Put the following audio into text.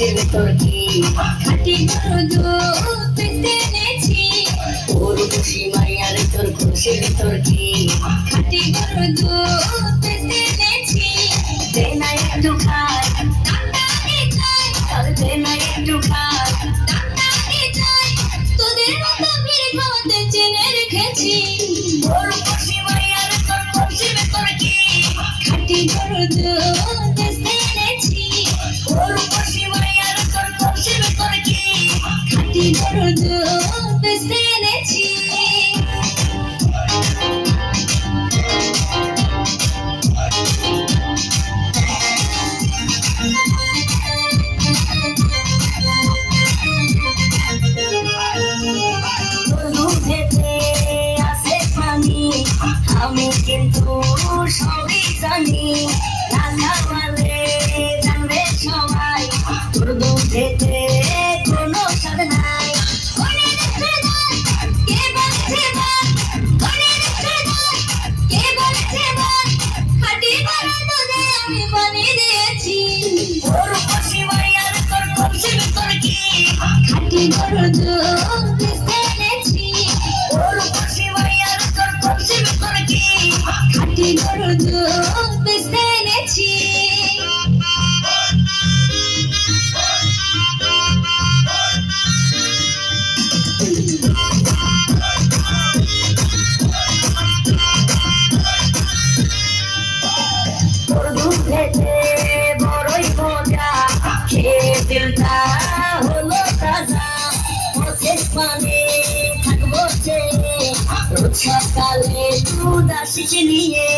কলসির ভেতর কি খাঁটি গরুর দুধ পেতে এনেছি ওর খুশি মাইয়ার তোর কলসির ভেতর কি খাঁটি গরুর দুধ পেতে এনেছি দে না একটু খাই টানটানে চাই আর দে না একটু খাই টানটানে চাই তোদের মতো ভিড় খাওয়াতে চেনে রেখেছি ওর খুশি মাইয়ার তোর কলসির ভেতর কি খাঁটি গরুর দুধ পেতে এনেছি ওর খুশি মাইয়ার তোর কলসির ভেতর কি খাঁটি গরুর দুধ পেতে এনেছি দুধেতে আছে পানি আমি কিন্তু সবই জানি না খাওয়ালে জানবে সবাই তোর দুধেতে কোনো স্বাদ নাই মনে রেখে দাও, কে বলেছে বল? মনে রেখে দাও, কে বলেছে বল? খাঁটি গরুর দুধে আমি বানিয়ে দিয়েছি ওর খুশি মাইয়ার তোর কলসির ভেতর কি খাঁটি গরুর দুধ পেতে এনেছি ওর খুশি মাইয়ার তোর কলসির ভেতর কি খাঁটি গরুর দুধ পেতে এনেছি তোর দুধেতে বড়ই মজা খেয়ে দিলটা হলো তাজা পথের পানে থাকবো চেয়ে রোজ সকালে দুধ আসিস নিয়ে